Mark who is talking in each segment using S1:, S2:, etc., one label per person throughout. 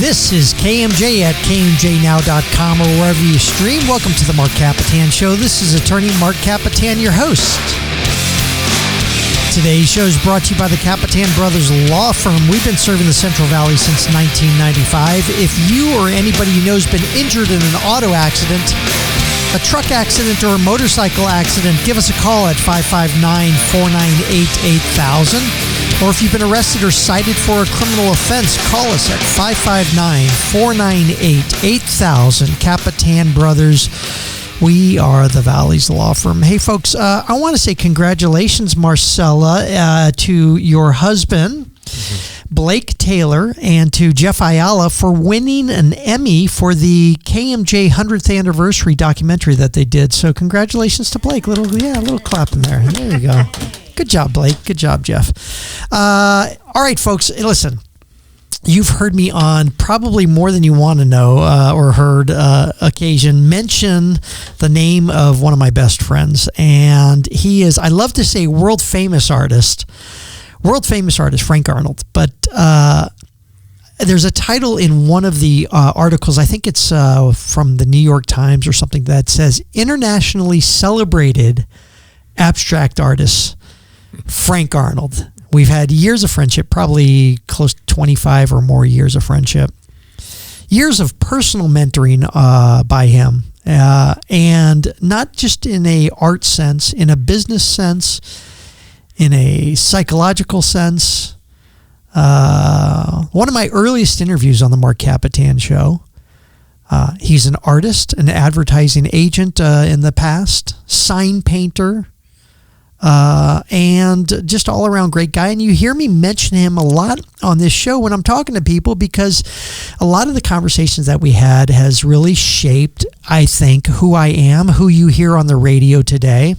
S1: This is KMJ at KMJNow.com or wherever you stream. Welcome to the Mark Capitan Show. This is attorney Mark Capitan, your host. Today's show is brought to you by the Capitan Brothers Law Firm. We've been serving the Central Valley since 1995. If you or anybody you know has been injured in an auto accident, a truck accident, or a motorcycle accident, give us a call at 559-498-8000. Or if you've been arrested or cited for a criminal offense, call us at 559-498-8000. Capitan Brothers, we are the Valley's law firm. Hey, folks, I want to say congratulations, Marcella, to your husband, Blake Taylor, and to Jeff Ayala for winning an Emmy for the KMJ 100th anniversary documentary that they did. So congratulations to Blake. Little clap in there. There you go. Good job, Blake. Good job, Jeff. All right, folks, listen. You've heard me on probably more than you want to know or heard occasion mention the name of one of my best friends. And he is, I love to say, world famous artist, Frank Arnold. But there's a title in one of the articles, I think it's from the New York Times or something, that says internationally celebrated abstract artist Frank Arnold. We've had years of friendship, probably close to 25 or more years of friendship. Years of personal mentoring by him. And not just in a art sense, in a business sense, in a psychological sense. One of my earliest interviews on the Mark Capitan Show. He's an artist, an advertising agent in the past, sign painter, and just all around great guy. And you hear me mention him a lot on this show when I'm talking to people, because a lot of the conversations that we had has really shaped, I think, who I am, who you hear on the radio today,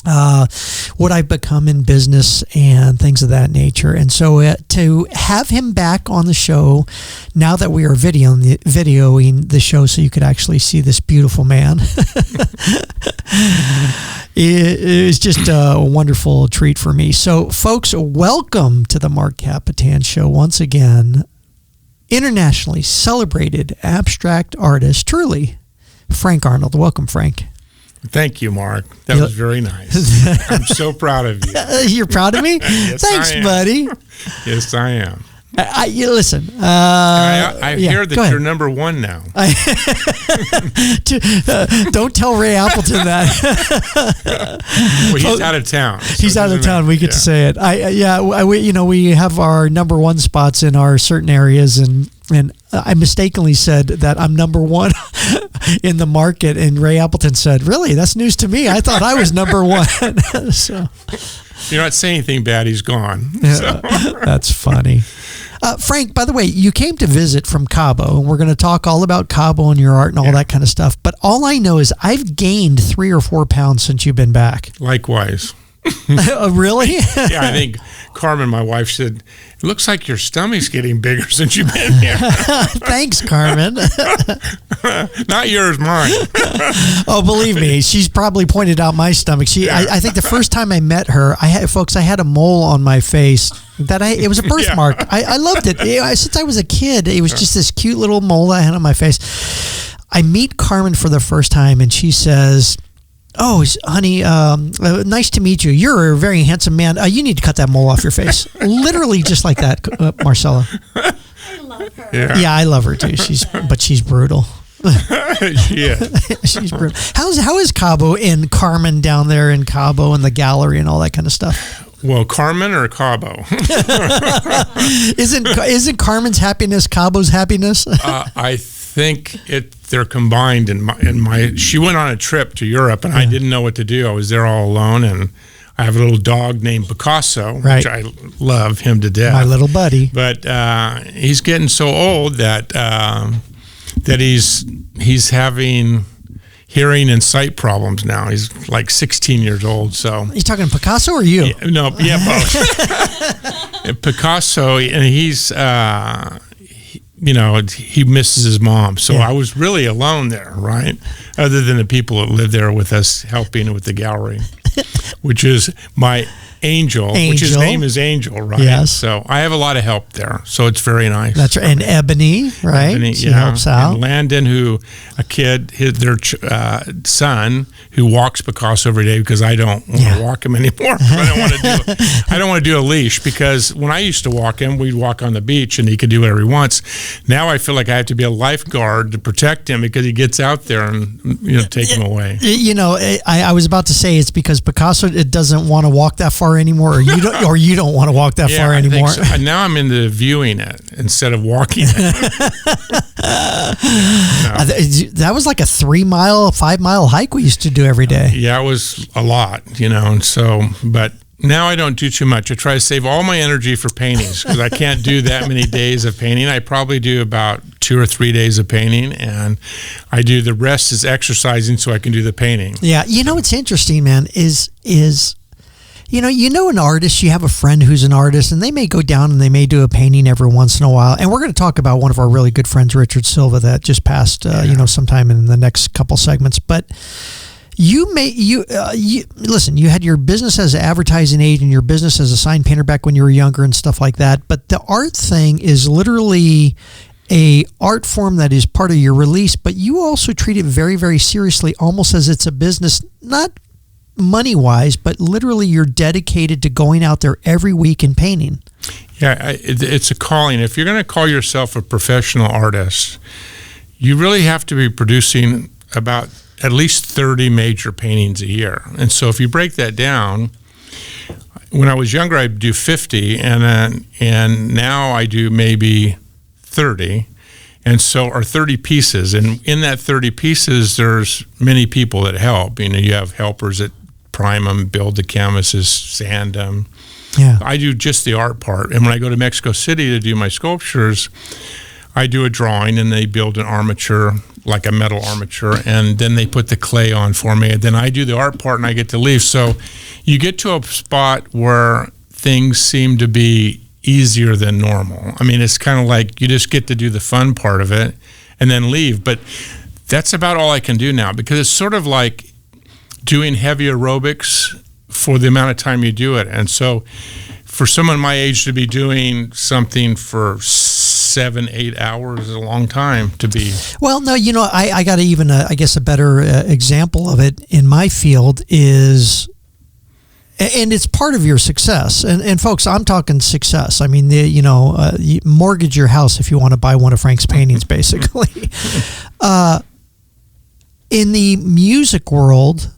S1: what I've become in business and things of that nature. And so to have him back on the show, now that we are videoing the show so you could actually see this beautiful man, it is just a wonderful treat for me. So, folks, welcome to the Mark Capitan Show once again. Internationally celebrated abstract artist, truly, Frank Arnold. Welcome, Frank.
S2: Thank you, Mark. That was very nice. I'm so proud of you.
S1: You're proud of me?
S2: Yes,
S1: Thanks, buddy.
S2: Yes, I am.
S1: Listen.
S2: I hear that you're number one now.
S1: Don't tell Ray Appleton that.
S2: Well, he's out of town.
S1: So he's out of town. We get to say it. We have our number one spots in our certain areas, and I mistakenly said that I'm number one in the market, and Ray Appleton said, "Really? That's news to me. I thought I was number one." So
S2: you're not saying anything bad. He's gone. So.
S1: That's funny. Frank, by the way, you came to visit from Cabo, and we're going to talk all about Cabo and your art and all that kind of stuff. But all I know is I've gained 3 or 4 pounds since you've been back.
S2: Likewise.
S1: Really?
S2: Yeah, I think Carmen, my wife, said, "It looks like your stomach's getting bigger since you've been here."
S1: Thanks, Carmen.
S2: Not yours, mine.
S1: Oh, believe me, she's probably pointed out my stomach. I think the first time I met her, I had a mole on my face. It was a birthmark. I loved it. Since I was a kid, it was just this cute little mole I had on my face. I meet Carmen for the first time, and she says, "Oh, honey, nice to meet you. You're a very handsome man. You need to cut that mole off your face." Literally just like that, Marcella.
S3: I love her.
S1: Yeah, I love her too. But she's brutal.
S2: She is.
S1: She's brutal. How is Cabo and Carmen down there in Cabo and the gallery and all that kind of stuff?
S2: Well, Carmen or Cabo?
S1: Isn't Carmen's happiness Cabo's happiness?
S2: I think they're combined in my. She went on a trip to Europe, and I didn't know what to do. I was there all alone, and I have a little dog named Picasso, which I love him to death.
S1: My little buddy.
S2: But he's getting so old that he's having hearing and sight problems now. He's like 16 years old. So
S1: he's talking Picasso or you?
S2: Both. Picasso, and he's. He misses his mom. So I was really alone there, right? Other than the people that live there with us helping with the gallery, which is my Angel, which his name is Angel, right?
S1: Yes.
S2: So I have a lot of help there. So it's very nice.
S1: That's right. And Ebony, right?
S2: Ebony,
S1: she helps out.
S2: And Landon, their son, who walks Picasso every day because I don't want to walk him anymore. I don't want to do a leash, because when I used to walk him, we'd walk on the beach and he could do whatever he wants. Now I feel like I have to be a lifeguard to protect him, because he gets out there and take him away.
S1: I was about to say it's because Picasso doesn't want to walk that far anymore, or you don't want to walk that far anymore.
S2: I think so. Now I'm into viewing it instead of walking it.
S1: That was like a 5 mile hike we used to do every day.
S2: Yeah, it was a lot, and so, but now I don't do too much. I try to save all my energy for paintings, because I can't do that many days of painting. I probably do about 2 or 3 days of painting, and I do the rest is exercising so I can do the painting.
S1: Yeah, what's interesting, man, is an artist, you have a friend who's an artist, and they may go down and they may do a painting every once in a while. And we're going to talk about one of our really good friends, Richard Silva, that just passed, sometime in the next couple segments. But listen, you had your business as an advertising agent and your business as a sign painter back when you were younger and stuff like that. But the art thing is literally a art form that is part of your release, but you also treat it very, very seriously, almost as it's a business, not money-wise, but literally you're dedicated to going out there every week and painting.
S2: Yeah, it's a calling. If you're going to call yourself a professional artist, you really have to be producing about at least 30 major paintings a year. And so if you break that down, when I was younger, I'd do 50, and now I do maybe 30. And so are 30 pieces. And in that 30 pieces, there's many people that help. You have helpers that prime them, build the canvases, sand them. Yeah. I do just the art part. And when I go to Mexico City to do my sculptures, I do a drawing and they build an armature, like a metal armature, and then they put the clay on for me. And then I do the art part and I get to leave. So you get to a spot where things seem to be easier than normal. I mean, it's kind of like you just get to do the fun part of it and then leave. But that's about all I can do now, because it's sort of like doing heavy aerobics for the amount of time you do it. And so for someone my age to be doing something for 7-8 hours is a long time to be. Well, no,
S1: I got even I guess a better example of it in my field is, and it's part of your success. And folks, I'm talking success. I mean, you mortgage your house if you want to buy one of Frank's paintings, basically. In the music world,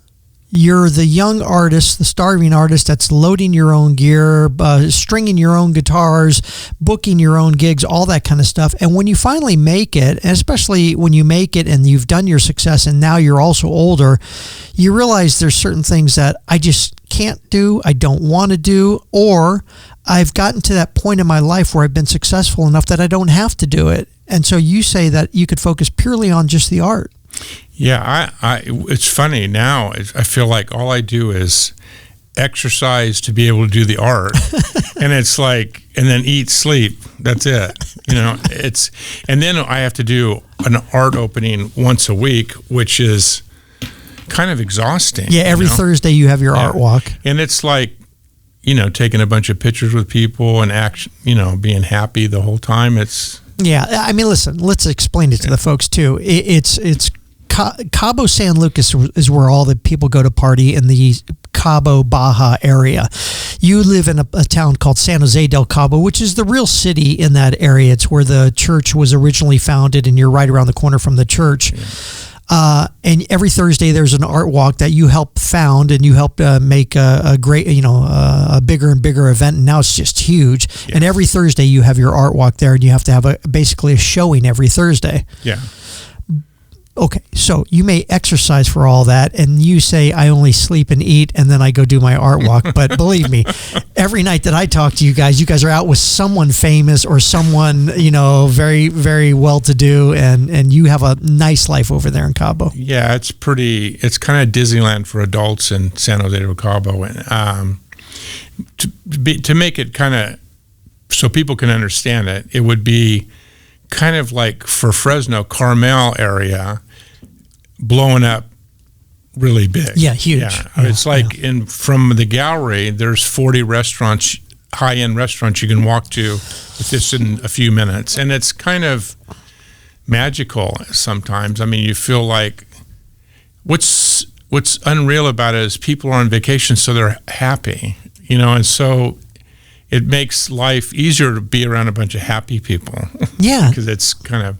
S1: you're the young artist, the starving artist that's loading your own gear, stringing your own guitars, booking your own gigs, all that kind of stuff. And when you finally make it, and especially when you make it and you've done your success and now you're also older, you realize there's certain things that I just can't do, I don't want to do, or I've gotten to that point in my life where I've been successful enough that I don't have to do it. And so you say that you could focus purely on just the art.
S2: Yeah, it's funny now. I feel like all I do is exercise to be able to do the art, and it's like, and then eat, sleep. That's it. And then I have to do an art opening once a week, which is kind of exhausting.
S1: Yeah, every Thursday you have your art walk,
S2: and it's like, taking a bunch of pictures with people and being happy the whole time.
S1: Yeah, I mean, listen, let's explain it to the folks too. It's Cabo San Lucas is where all the people go to party in the Cabo Baja area. You live in a town called San Jose del Cabo, which is the real city in that area. It's where the church was originally founded, and you're right around the corner from the church. Yeah. And every Thursday there's an art walk that you helped found, and you helped make a great, a bigger and bigger event. And now it's just huge. Yes. And every Thursday you have your art walk there, and you have to have basically a showing every Thursday.
S2: Yeah.
S1: Okay, so you may exercise for all that, and you say, I only sleep and eat, and then I go do my art walk. But believe me, every night that I talk to you guys are out with someone famous or someone, very, very well-to-do, and you have a nice life over there in Cabo.
S2: Yeah, it's kind of Disneyland for adults in San Jose del Cabo. And to make it kind of, so people can understand it, it would be kind of like for Fresno, Carmel area, blowing up really big.
S1: Yeah, huge.
S2: Yeah. It's like from the gallery, there's 40 restaurants, high-end restaurants you can walk to with this in a few minutes. And it's kind of magical sometimes. I mean, you feel like what's unreal about it is people are on vacation, so they're happy, and so it makes life easier to be around a bunch of happy people.
S1: Yeah.
S2: Because it's kind of,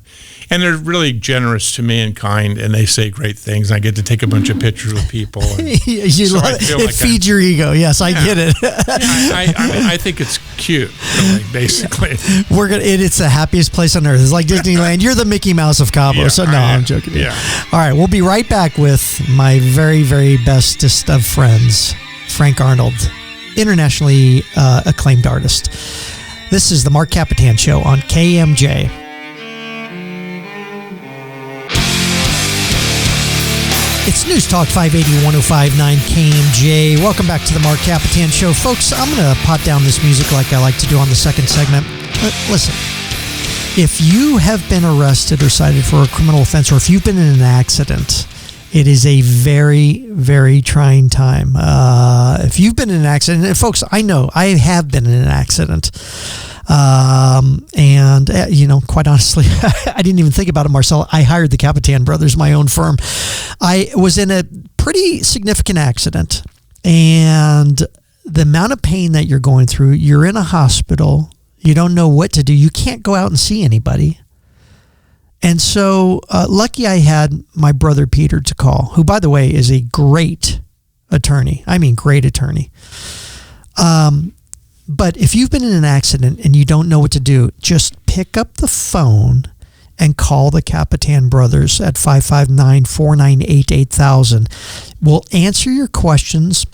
S2: and they're really generous to me and kind, and they say great things. I get to take a bunch of pictures with people. And
S1: it feeds your ego. Yes, I get it.
S2: I think it's cute, really, basically.
S1: It's the happiest place on earth. It's like Disneyland. You're the Mickey Mouse of Cabos.
S2: Yeah,
S1: so no, I'm joking.
S2: Yeah.
S1: All right, we'll be right back with my very, very bestest of friends, Frank Arnold, internationally acclaimed artist. This is the Mark Capitan Show on KMJ. It's News Talk 580 105.9 KMJ. Welcome back to the Mark Capitan Show. Folks, I'm going to pot down this music like I like to do on the second segment. Listen, if you have been arrested or cited for a criminal offense, or if you've been in an accident, it is a very, very trying time. If you've been in an accident, and folks, I know I have been in an accident. Quite honestly, I didn't even think about it, Marcel. I hired the Capitan Brothers, my own firm. I was in a pretty significant accident, and the amount of pain that you're going through, you're in a hospital, you don't know what to do, you can't go out and see anybody. And so lucky I had my brother Peter to call, who, by the way, is a great attorney. I mean, great attorney. But if you've been in an accident and you don't know what to do, just pick up the phone and call the Capitan Brothers at 559-498-8000. We'll answer your questions.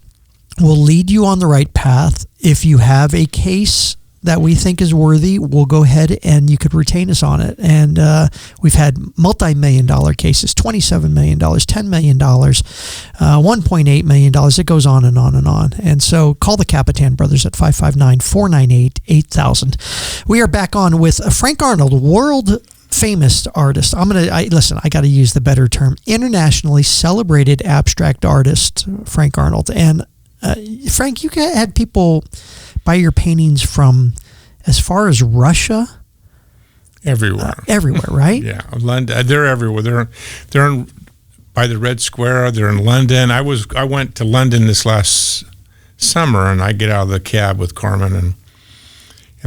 S1: We'll lead you on the right path. If you have a case that we think is worthy, we'll go ahead and you could retain us on it. And we've had multi-million-dollar cases, $27 million, $10 million, $1.8 million. It goes on and on and on. And so call the Capitan Brothers at 559-498-8000. We are back on with Frank Arnold, world famous artist. I got to use the better term, internationally celebrated abstract artist, Frank Arnold. And Frank, you had people buy your paintings from as far as Russia?
S2: Everywhere.
S1: Everywhere, right?
S2: Yeah, London. They're everywhere. They're in, by the Red Square. They're in London. I went to London this last summer, and I get out of the cab with Carmen, and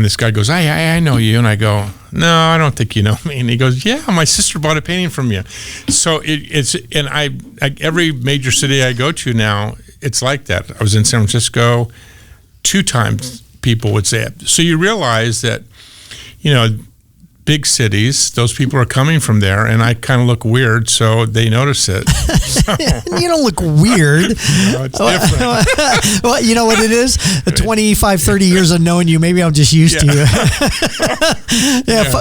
S2: this guy goes, I know you. And I go, no, I don't think you know me. And he goes, yeah, my sister bought a painting from you. So every major city I go to now, it's like that. I was in San Francisco 2 times, people would say it. So you realize that, big cities, those people are coming from there, and I kind of look weird, so they notice it. So,
S1: you don't look weird.
S2: No, it's different.
S1: Well, you know what it is? 25, 30 years of knowing you, maybe I'm just used to you.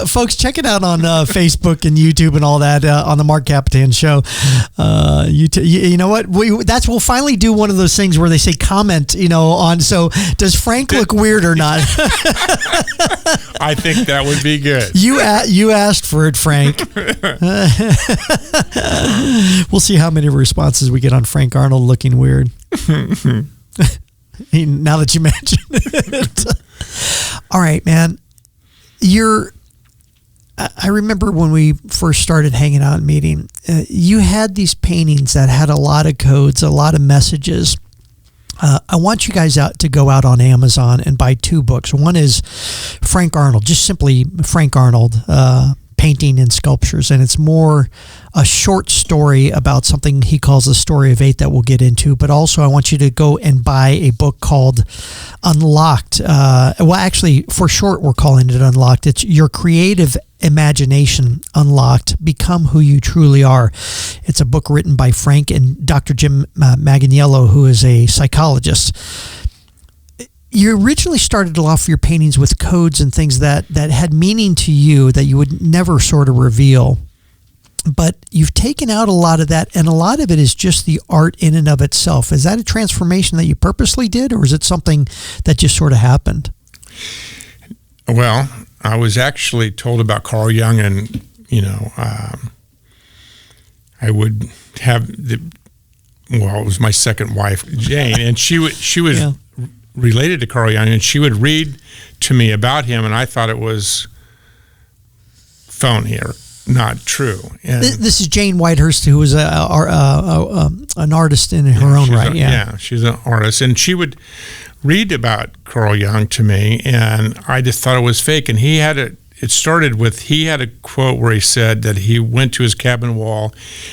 S1: Folks, check it out on Facebook and YouTube and all that on the Mark Capitan Show. You know what? We'll finally do one of those things where they say comment, on, so does Frank look weird or not?
S2: I think that would be good.
S1: You asked for it, Frank. We'll see how many responses we get on Frank Arnold looking weird. Now that you mention it. All right, man. I remember when we first started hanging out and meeting, you had these paintings that had a lot of codes, a lot of messages. I want you guys to go out on Amazon and buy 2 books. One is Frank Arnold, just simply Frank Arnold, painting and sculptures. And it's more a short story about something he calls the story of 8 that we'll get into. But also I want you to go and buy a book called Unlocked. Actually, for short, we're calling it Unlocked. It's Your Creative Imagination Unlocked. Become Who You Truly Are. It's a book written by Frank and Dr. Jim Manganiello, who is a psychologist. You originally started off your paintings with codes and things that had meaning to you that you would never sort of reveal. But you've taken out a lot of that, and a lot of it is just the art in and of itself. Is that a transformation that you purposely did, or is it something that just sort of happened?
S2: Well, I was actually told about Carl Jung, and I would have it was my second wife, Jane, and she was related to Carl Jung, and she would read to me about him, and I thought it was phony or not true. And
S1: this is Jane Whitehurst, who was an artist in her own right.
S2: Yeah, she's an artist, and she would read about Carl Jung to me, and I just thought it was fake. And he had it started with, he had a quote where he said that he went to his cabin wall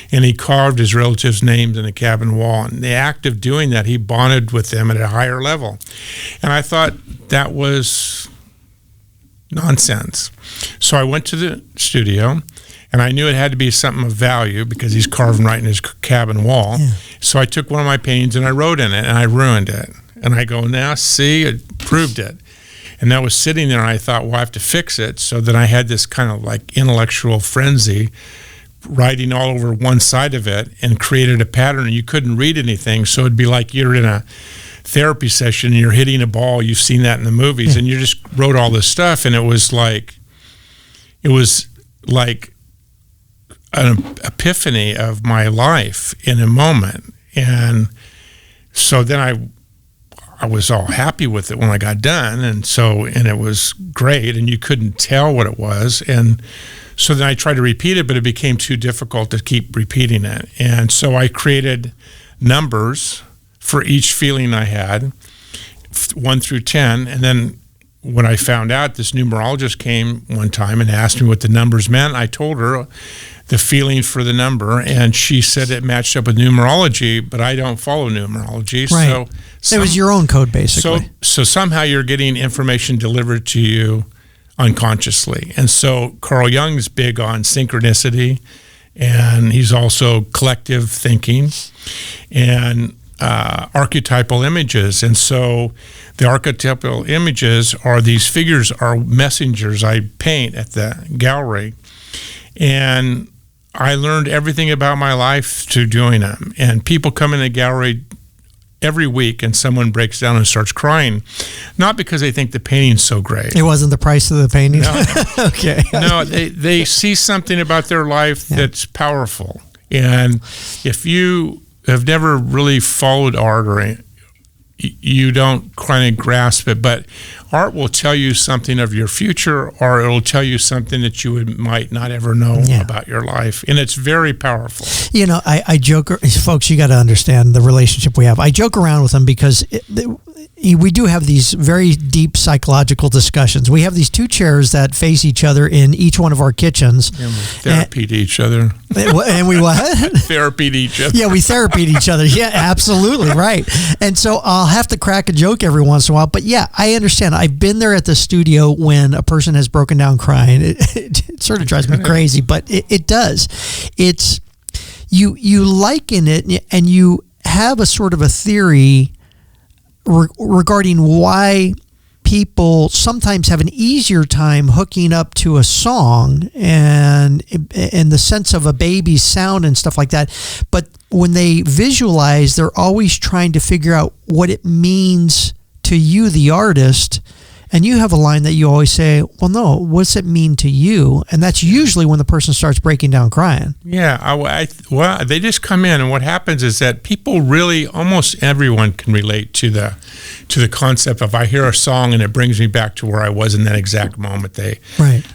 S2: and he carved his relatives' names in the cabin wall. And the act of doing that, he bonded with them at a higher level. And I thought that was nonsense. So I went to the studio, and I knew it had to be something of value because he's carving right in his cabin wall. Yeah. So I took one of my paintings and I wrote in it, and I ruined it. And I go, now see, it proved it. And that was sitting there, and I thought, well, I have to fix it. So then I had this kind of like intellectual frenzy, writing all over one side of it, and created a pattern, and you couldn't read anything. So it'd be like you're in a therapy session and you're hitting a ball. You've seen that in the movies, and you just wrote all this stuff, and it was like an epiphany of my life in a moment. And so then I was all happy with it when I got done, and it was great, and you couldn't tell what it was. And so then I tried to repeat it, but it became too difficult to keep repeating it. And so I created numbers for each feeling I had, 1 through 10. And then when I found out, this numerologist came one time and asked me what the numbers meant. I told her the feeling for the number, and she said it matched up with numerology, but I don't follow numerology.
S1: Right. So it was your own code, basically.
S2: So somehow you're getting information delivered to you unconsciously. And so Carl Jung's big on synchronicity, and he's also collective thinking and archetypal images. And so the archetypal images are these figures, are messengers I paint at the gallery. And I learned everything about my life through doing them. And people come in the gallery every week, and someone breaks down and starts crying, not because they think the painting's so great.
S1: It wasn't the price of the painting?
S2: No.
S1: Okay.
S2: No, they see something about their life that's powerful. And if you have never really followed art, or you don't kind of grasp it, but art will tell you something of your future, or it'll tell you something that you might not ever know about your life, and it's very powerful.
S1: You know, I joke, folks, you got to understand the relationship we have. I joke around with them because we do have these very deep psychological discussions. We have these two chairs that face each other in each one of our kitchens.
S2: And we therapy to each other.
S1: And we what?
S2: Therapy to each other.
S1: Yeah, we therapy to each other. Yeah, absolutely, right. And so I'll have to crack a joke every once in a while. But yeah, I understand. I've been there at the studio when a person has broken down crying. It sort of drives me crazy, but it does. It's you liken it, and you have a sort of a theory regarding why people sometimes have an easier time hooking up to a song and in the sense of a baby's sound and stuff like that. But when they visualize, they're always trying to figure out what it means to you, the artist. And you have a line that you always say, well, no, what's it mean to you? And that's usually when the person starts breaking down crying.
S2: Yeah, well, they just come in, and what happens is that people really, almost everyone can relate to the concept of, I hear a song and it brings me back to where I was in that exact moment, they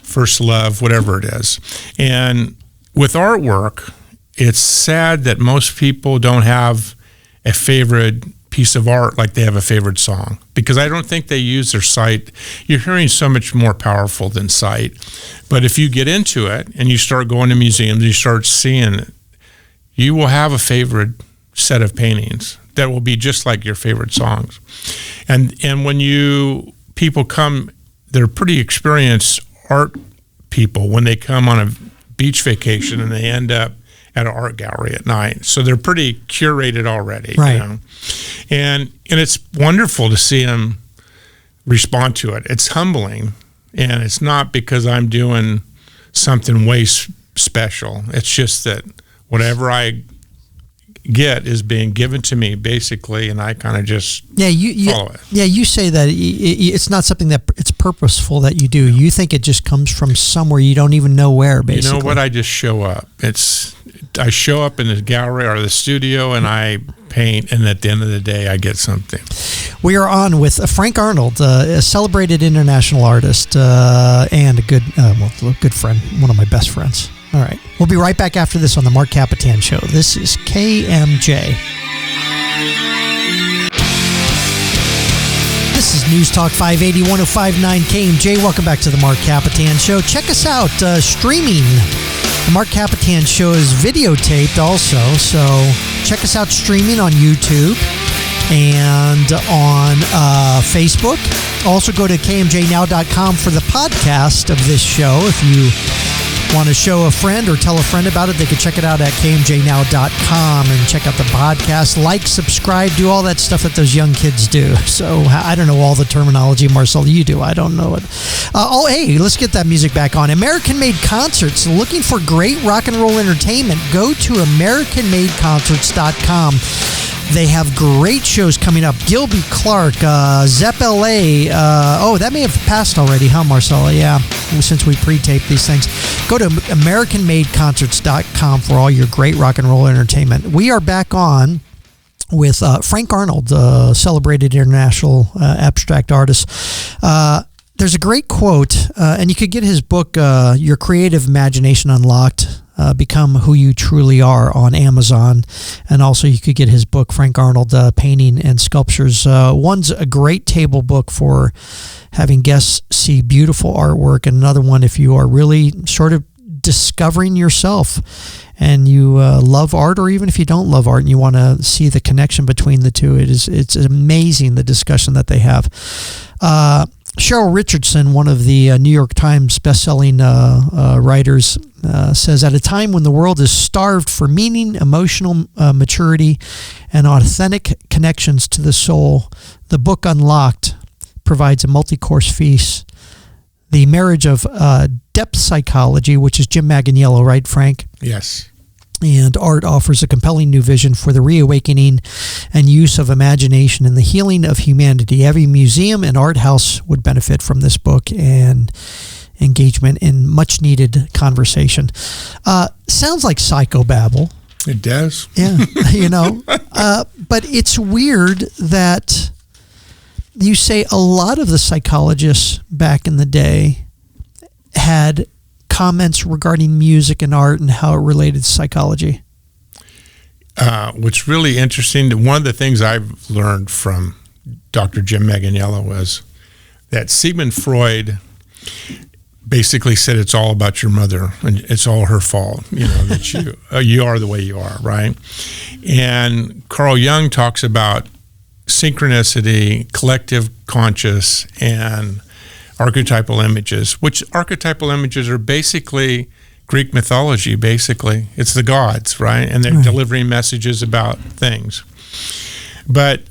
S2: first love, whatever it is. And with artwork, it's sad that most people don't have a favorite piece of art like they have a favorite song, because I don't think they use their sight. You're hearing so much more powerful than sight. But if you get into it and you start going to museums, you start seeing it, you will have a favorite set of paintings that will be just like your favorite songs. And when people come, they're pretty experienced art people when they come on a beach vacation and they end up at an art gallery at night. So they're pretty curated already.
S1: Right.
S2: You know? And it's wonderful to see them respond to it. It's humbling, and it's not because I'm doing something way special. It's just that whatever I get is being given to me, basically, and I kind of just follow it. Yeah,
S1: you say that it's not something that it's purposeful that you do. You think it just comes from somewhere you don't even know where, basically.
S2: You know what? I just show up. I show up in the gallery or the studio and I paint, and at the end of the day, I get something.
S1: We are on with Frank Arnold, a celebrated international artist and a good friend, one of my best friends. All right. We'll be right back after this on the Mark Capitan Show. This is KMJ. This is News Talk 580 1059 KMJ. Welcome back to the Mark Capitan Show. Check us out streaming. The Mark Capitan Show is videotaped also, so check us out streaming on YouTube and on Facebook. Also go to kmjnow.com for the podcast of this show. If you want to show a friend or tell a friend about it, they can check it out at kmjnow.com and check out the podcast. Like, subscribe, do all that stuff that those young kids do. So I don't know all the terminology, Marcel, you do. I don't know it. Hey, let's get that music back on. American-Made Concerts. Looking for great rock and roll entertainment? Go to americanmadeconcerts.com. They have great shows coming up. Gilby Clarke, Zepp LA. That may have passed already, huh, Marcella? Yeah, since we pre-taped these things. Go to AmericanMadeConcerts.com for all your great rock and roll entertainment. We are back on with Frank Arnold, celebrated international abstract artist. There's a great quote, and you could get his book, Your Creative Imagination Unlocked, Become Who You Truly Are, on Amazon. And also you could get his book, Frank Arnold, Painting and Sculptures. One's a great table book for having guests see beautiful artwork, and another one if you are really sort of discovering yourself and you love art, or even if you don't love art and you want to see the connection between the two. It's amazing, the discussion that they have. Cheryl Richardson, one of the New York Times bestselling writers, says, at a time when the world is starved for meaning, emotional maturity, and authentic connections to the soul, the book Unlocked provides a multi-course feast. The marriage of depth psychology, which is Jim Manganiello, right, Frank?
S2: Yes.
S1: And art offers a compelling new vision for the reawakening and use of imagination and the healing of humanity. Every museum and art house would benefit from this book and engagement in much needed conversation. Sounds like psychobabble.
S2: It does.
S1: Yeah, but it's weird that you say a lot of the psychologists back in the day had comments regarding music and art and how it related to psychology.
S2: What's really interesting, one of the things I've learned from Dr. Jim Manganiello was that Sigmund Freud basically said it's all about your mother and it's all her fault, that you are the way you are, right? And Carl Jung talks about synchronicity, collective conscious, and archetypal images, which archetypal images are basically Greek mythology, basically. It's the gods, right? And they're delivering messages about things. But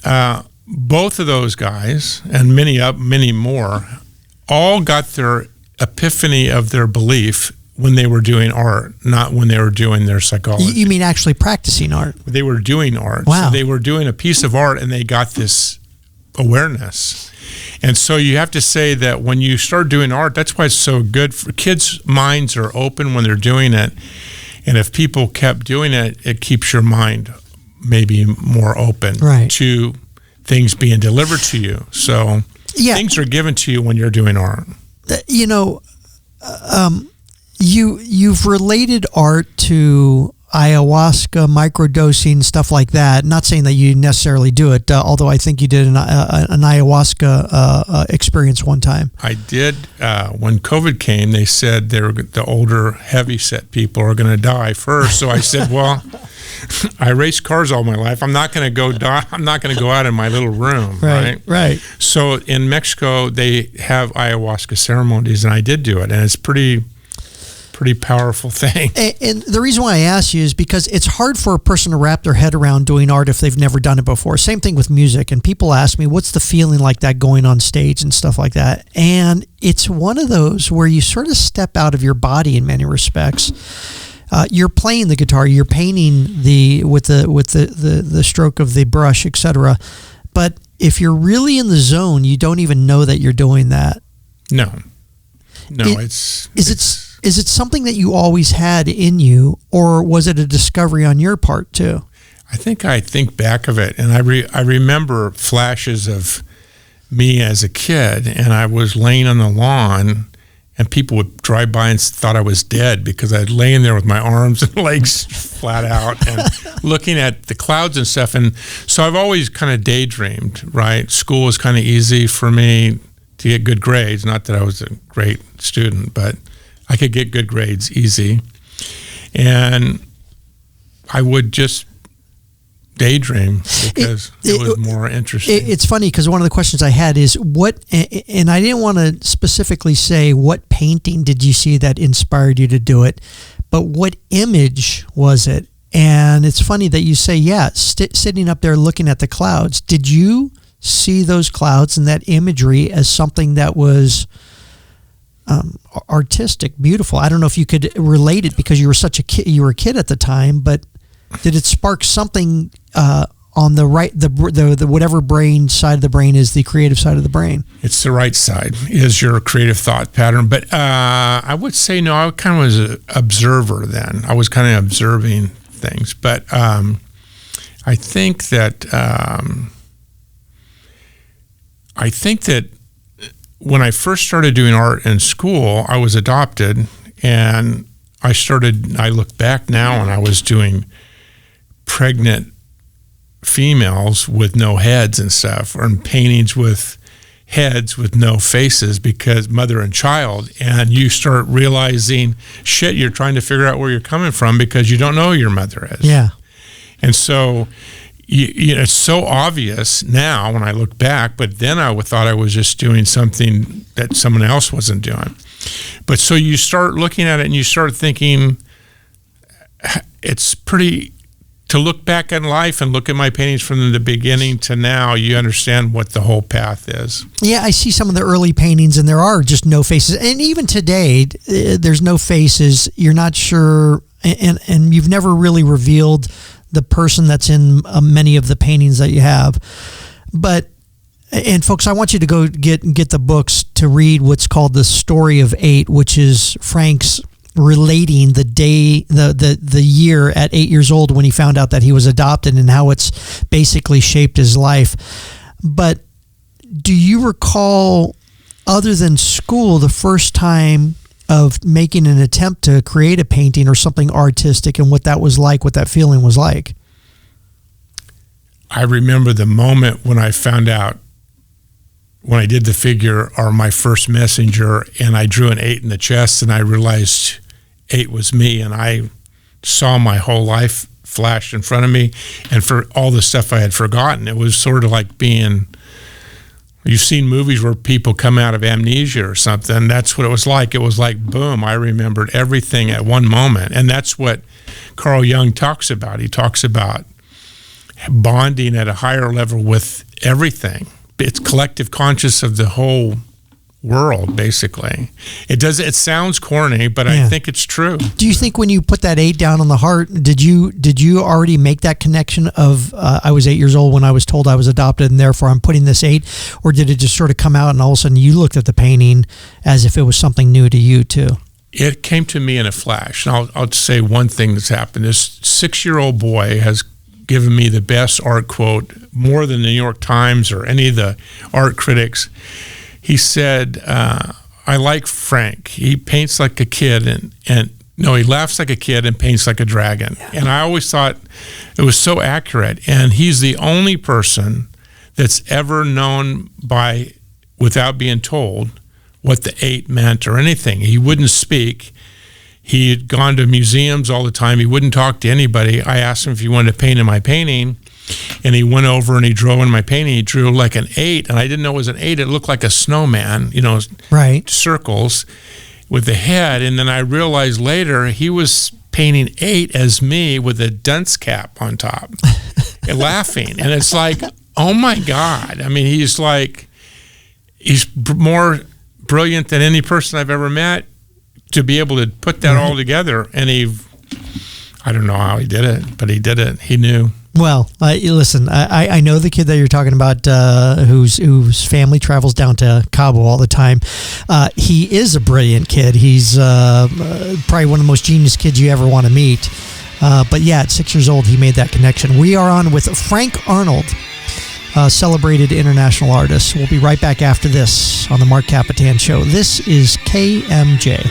S2: both of those guys, and many more, all got their epiphany of their belief when they were doing art, not when they were doing their psychology.
S1: You mean actually practicing art?
S2: They were doing art.
S1: Wow.
S2: So they were doing a piece of art and they got this awareness. And so you have to say that when you start doing art, that's why it's so good for kids' minds are open when they're doing it. And if people kept doing it, it keeps your mind maybe more open to things being delivered to you. So things are given to you when you're doing art.
S1: You've related art to ayahuasca, microdosing, stuff like that. Not saying that you necessarily do it, although I think you did an ayahuasca experience one time.
S2: I did. When COVID came, they said the older, heavy-set people are going to die first. So I said, well, I raced cars all my life. I'm not going to go die. I'm not going to go out in my little room,
S1: right?
S2: So in Mexico, they have ayahuasca ceremonies, and I did do it, and it's pretty powerful thing.
S1: And the reason why I ask you is because it's hard for a person to wrap their head around doing art if they've never done it before. Same thing with music. And people ask me, what's the feeling like that going on stage and stuff like that? And it's one of those where you sort of step out of your body in many respects. You're playing the guitar, you're painting with the stroke of the brush, etc. But if you're really in the zone, you don't even know that you're doing that.
S2: No,
S1: Is it something that you always had in you, or was it a discovery on your part too?
S2: I think back of it, and I remember flashes of me as a kid, and I was laying on the lawn, and people would drive by and thought I was dead because I'd laying there with my arms and legs flat out and looking at the clouds and stuff. And so I've always kind of daydreamed, right? School was kind of easy for me to get good grades. Not that I was a great student, but I could get good grades easy. And I would just daydream because it was more interesting.
S1: It's funny because one of the questions I had is what, and I didn't want to specifically say what painting did you see that inspired you to do it, but what image was it? And it's funny that you say, yeah, sitting up there looking at the clouds. Did you see those clouds and that imagery as something that was artistic, beautiful? I don't know if you could relate it because you were such a kid. You were a kid at the time, but did it spark something on the right, the whatever brain side of the brain is the creative side of the brain?
S2: It's the right side is your creative thought pattern. But I would say no. I kind of was an observer then. I was kind of observing things. But I think that when I first started doing art in school, I was adopted, and I look back now, and I was doing pregnant females with no heads and stuff, or in paintings with heads with no faces, because mother and child, and you start realizing, shit, you're trying to figure out where you're coming from because you don't know who your mother is.
S1: Yeah.
S2: And so you know, it's so obvious now when I look back, but then I thought I was just doing something that someone else wasn't doing. But so you start looking at it and you start thinking, it's pretty, to look back in life and look at my paintings from the beginning to now, you understand what the whole path is.
S1: Yeah, I see some of the early paintings and there are just no faces. And even today, there's no faces. You're not sure, and you've never really revealed the person that's in many of the paintings that you have. But, and folks, I want you to go get the books to read what's called The Story of 8, which is Frank's relating the day, the year at 8 years old when he found out that he was adopted and how it's basically shaped his life. But do you recall, other than school, the first time of making an attempt to create a painting or something artistic and what that was like, what that feeling was like?
S2: I remember the moment when I found out, when I did the figure, or my first messenger, and I drew an 8 in the chest, and I realized 8 was me, and I saw my whole life flash in front of me, and for all the stuff I had forgotten, it was sort of like being, you've seen movies where people come out of amnesia or something. That's what it was like. It was like, boom, I remembered everything at one moment. And that's what Carl Jung talks about. He talks about bonding at a higher level with everything. It's collective conscious of the whole world, basically. It sounds corny, but yeah. I think it's true.
S1: Do you think when you put that 8 down on the heart, did you already make that connection of I was 8 years old when I was told I was adopted and therefore I'm putting this 8, or did it just sort of come out and all of a sudden you looked at the painting as if it was something new to you too?
S2: It came to me in a flash. And I'll say one thing that's happened. This 6-year-old boy has given me the best art quote, more than the New York Times or any of the art critics. He said, I like Frank. He paints like a kid, and he laughs like a kid and paints like a dragon. Yeah. And I always thought it was so accurate. And he's the only person that's ever known without being told, what the 8 meant or anything. He wouldn't speak. He had gone to museums all the time. He wouldn't talk to anybody. I asked him if he wanted to paint in my painting, and he went over and he drew in my painting. He drew like an 8, and I didn't know it was an 8. It looked like a snowman,
S1: right,
S2: circles with the head. And then I realized later he was painting 8 as me with a dunce cap on top and laughing. And it's like, oh my God. I mean, he's more brilliant than any person I've ever met to be able to put that all together. And I don't know how he did it, but he did it. He knew.
S1: Well, listen, I know the kid that you're talking about whose family travels down to Cabo all the time. He is a brilliant kid. He's probably one of the most genius kids you ever want to meet. But yeah, at 6 years old, he made that connection. We are on with Frank Arnold, celebrated international artist. We'll be right back after this on the Mark Capitan Show. This is KMJ.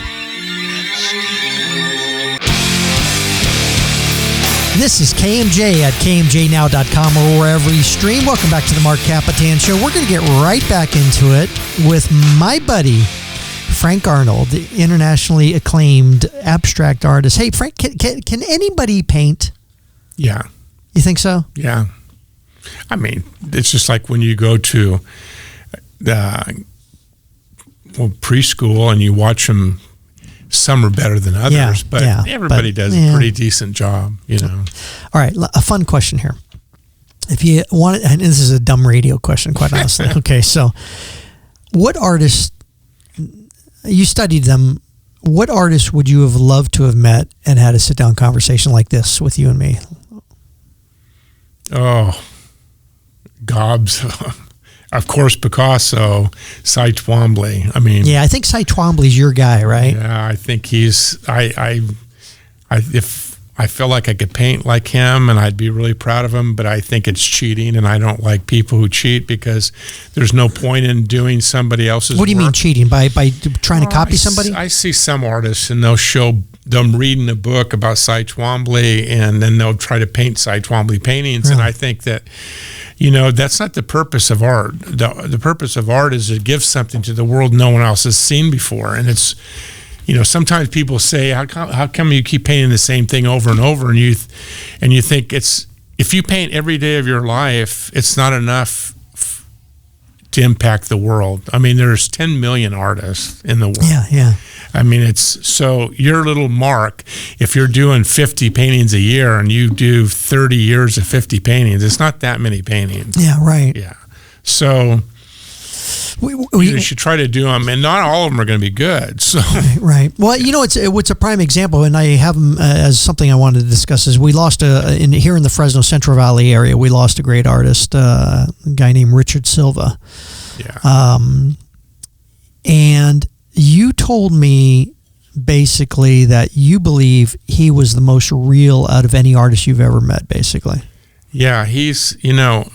S1: This is KMJ at KMJNow.com or wherever you stream. Welcome back to the Mark Capitan Show. We're going to get right back into it with my buddy, Frank Arnold, the internationally acclaimed abstract artist. Hey, Frank, can anybody paint?
S2: Yeah.
S1: You think so?
S2: Yeah. I mean, it's just like when you go to preschool and you watch them. Some are better than others, but everybody does a pretty decent job, you know.
S1: All right, a fun question here. If you want, and this is a dumb radio question, quite honestly. Okay, so what artists, you studied them, what artists would you have loved to have met and had a sit-down conversation like this with you and me?
S2: Oh, gobs. Of course, Picasso, Cy Twombly. I mean,
S1: yeah, I think Cy Twombly's your guy, right?
S2: Yeah, I think he's. If I feel like I could paint like him, and I'd be really proud of him, but I think it's cheating, and I don't like people who cheat because there's no point in doing somebody else's.
S1: What do you mean cheating? By trying to copy somebody?
S2: I see some artists, and they'll show them reading a book about Cy Twombly, and then they'll try to paint Cy Twombly paintings, and I think that. You know, that's not the purpose of art. The purpose of art is to give something to the world no one else has seen before. And it's, you know, sometimes people say, how come you keep painting the same thing over and over? And you think if you paint every day of your life, it's not enough to impact the world. I mean, there's 10 million artists in the world.
S1: Yeah.
S2: I mean, it's so your little Mark, if you're doing 50 paintings a year and you do 30 years of 50 paintings, it's not that many paintings.
S1: Yeah, right.
S2: Yeah. So you should try to do them, and not all of them are going to be good. So
S1: right. Well, you know, it's a prime example, and I have them as something I wanted to discuss. Is we lost here in the Fresno Central Valley area, we lost a great artist, a guy named Richard Silva.
S2: Yeah.
S1: And you told me basically that you believe he was the most real out of any artist you've ever met, basically.
S2: Yeah, he's, you know,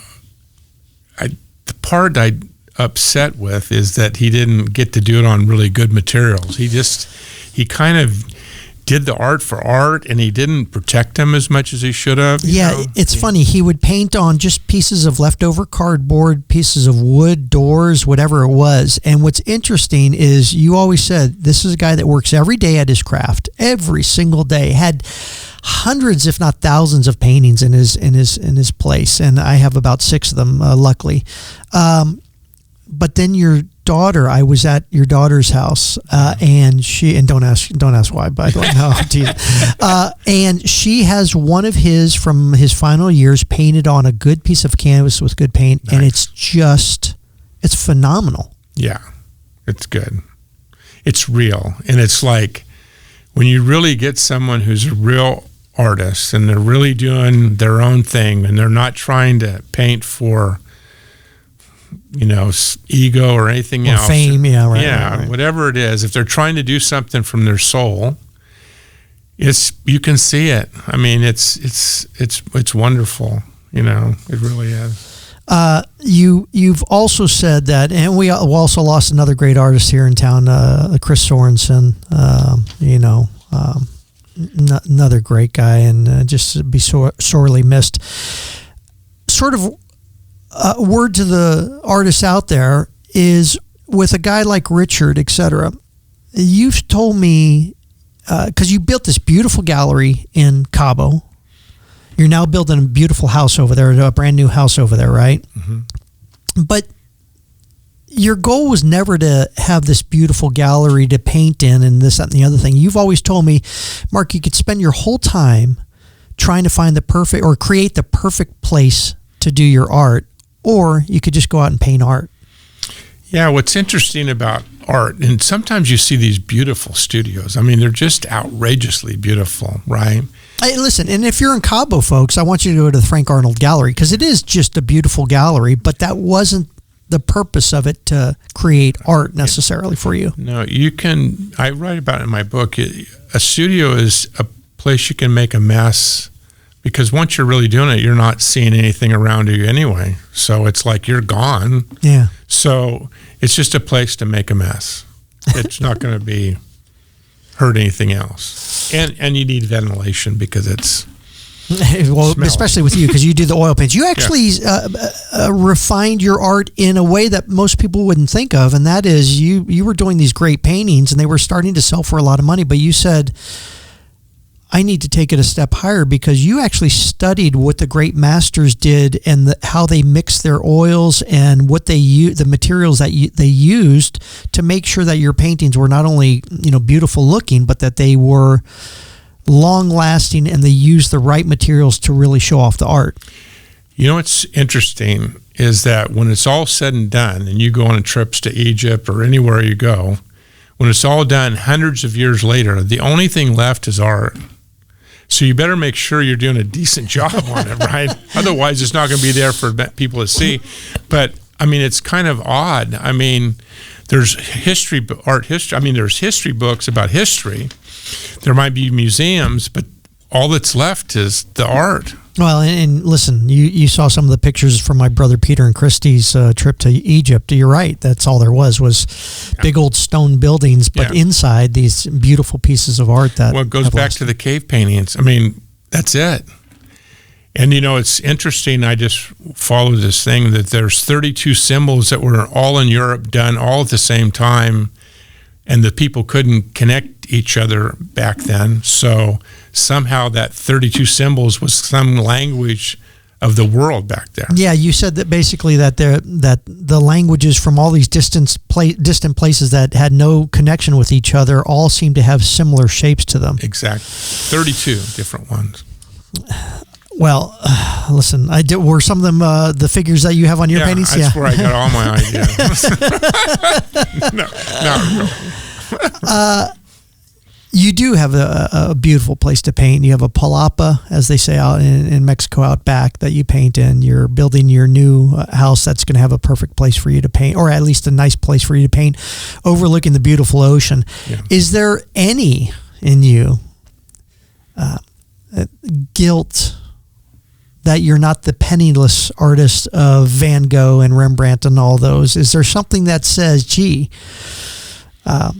S2: the part I'm upset with is that he didn't get to do it on really good materials. He kind of did the art for art, and he didn't protect them as much as he should have.
S1: Yeah, it's funny. He would paint on just pieces of leftover cardboard, pieces of wood, doors, whatever it was. And what's interesting is you always said this is a guy that works every day at his craft, every single day. Had hundreds, if not thousands, of paintings in his place, and I have about 6 of them, luckily. But then your daughter, I was at your daughter's house, and don't ask why, by the way, no, and she has one of his from his final years painted on a good piece of canvas with good paint, nice. And it's phenomenal.
S2: Yeah, it's good. It's real, and it's like when you really get someone who's a real artist and they're really doing their own thing, and they're not trying to paint for, you know, ego or anything else.
S1: Fame, yeah, right.
S2: Yeah, right. Whatever it is, if they're trying to do something from their soul, you can see it. I mean, it's wonderful. You know, it really is.
S1: You've also said that, and we also lost another great artist here in town, Chris Sorensen. Another great guy, and just be sorely missed. Sort of. Word to the artists out there is with a guy like Richard, etc. You've told me because you built this beautiful gallery in Cabo. You're now building a beautiful house over there, a brand new house over there, right? Mm-hmm. But your goal was never to have this beautiful gallery to paint in and this, that, and the other thing. You've always told me, Mark, you could spend your whole time trying to find the perfect or create the perfect place to do your art, or you could just go out and paint art.
S2: Yeah, what's interesting about art, and sometimes you see these beautiful studios. I mean, they're just outrageously beautiful, right?
S1: Hey, listen, and if you're in Cabo, folks, I want you to go to the Frank Arnold Gallery, because it is just a beautiful gallery, but that wasn't the purpose of it to create art necessarily for you.
S2: No, I write about it in my book. A studio is a place you can make a mess, because once you're really doing it, you're not seeing anything around you anyway. So it's like you're gone.
S1: Yeah.
S2: So it's just a place to make a mess. It's not going to be hurt anything else. And you need ventilation because it's
S1: well, smells. Especially with you, because you do the oil paints. You actually refined your art in a way that most people wouldn't think of, and that is you were doing these great paintings, and they were starting to sell for a lot of money, but you said, I need to take it a step higher, because you actually studied what the great masters did and how they mixed their oils and what the materials that they used to make sure that your paintings were not only beautiful looking, but that they were long lasting, and they used the right materials to really show off the art.
S2: What's interesting is that when it's all said and done, and you go on trips to Egypt or anywhere you go, when it's all done hundreds of years later, the only thing left is art. So you better make sure you're doing a decent job on it, right? Otherwise, it's not going to be there for people to see. But I mean, it's kind of odd. I mean, there's art history. I mean, there's history books about history. There might be museums, but all that's left is the art.
S1: Well, and listen, you saw some of the pictures from my brother Peter and Christy's trip to Egypt. You're right. That's all there was big old stone buildings, but inside these beautiful pieces of art. Well,
S2: it goes back to the cave paintings. I mean, that's it. And, it's interesting. I just followed this thing that there's 32 symbols that were all in Europe done all at the same time, and the people couldn't connect each other back then. So somehow that 32 symbols was some language of the world back there.
S1: Yeah, you said that basically that the languages from all these distant places that had no connection with each other all seemed to have similar shapes to them.
S2: Exactly. 32 different ones.
S1: Well, listen, were some of them the figures that you have on your paintings?
S2: That's where I got all my ideas. No.
S1: You do have a beautiful place to paint. You have a palapa, as they say out in Mexico, out back, that you paint in. You're building your new house that's going to have a perfect place for you to paint, or at least a nice place for you to paint, overlooking the beautiful ocean. Yeah. Is there any in you guilt that you're not the penniless artist of Van Gogh and Rembrandt and all those? Is there something that says, gee, that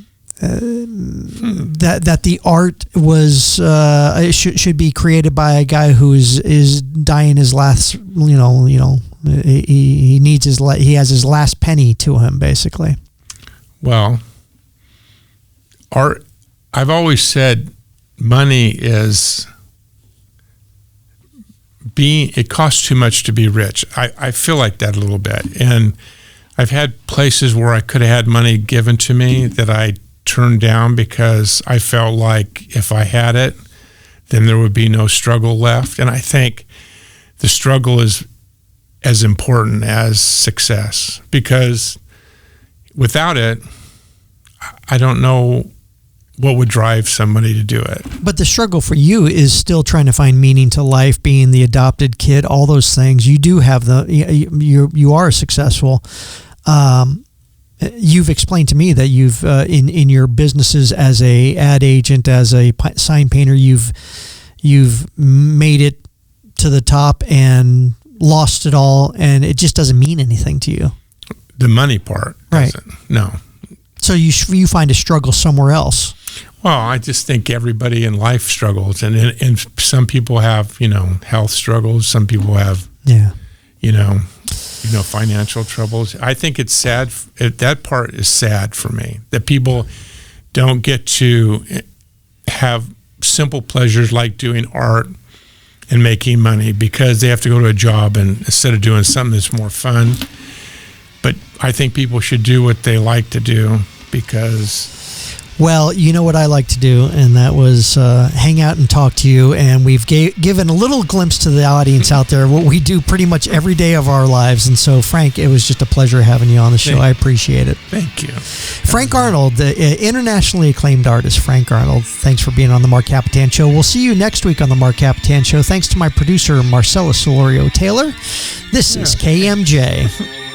S1: the art was should be created by a guy who is dying his last, he has his last penny to him, basically?
S2: Well, art, I've always said money is it costs too much to be rich. I feel like that a little bit. And I've had places where I could have had money given to me that I turned down because I felt like if I had it, then there would be no struggle left. And I think the struggle is as important as success, because without it, I don't know what would drive somebody to do it.
S1: But the struggle for you is still trying to find meaning to life, being the adopted kid, all those things. You do have you are successful. You've explained to me that you've in your businesses as a ad agent, as a sign painter, you've made it to the top and lost it all, and it just doesn't mean anything to you.
S2: The money part,
S1: right?
S2: No.
S1: So you find a struggle somewhere else.
S2: Well, I just think everybody in life struggles, and some people have health struggles. Some people have financial troubles. I think it's sad. That part is sad for me, that people don't get to have simple pleasures like doing art and making money because they have to go to a job and instead of doing something that's more fun. But I think people should do what they like to do, because
S1: Well, you know what I like to do, and that was hang out and talk to you. And we've given a little glimpse to the audience out there what we do pretty much every day of our lives. And so, Frank, it was just a pleasure having you on the show. I appreciate it.
S2: Thank you.
S1: Frank Arnold, the internationally acclaimed artist, Frank Arnold. Thanks for being on the Mark Capitan Show. We'll see you next week on the Mark Capitan Show. Thanks to my producer, Marcella Solorio Taylor. This is KMJ.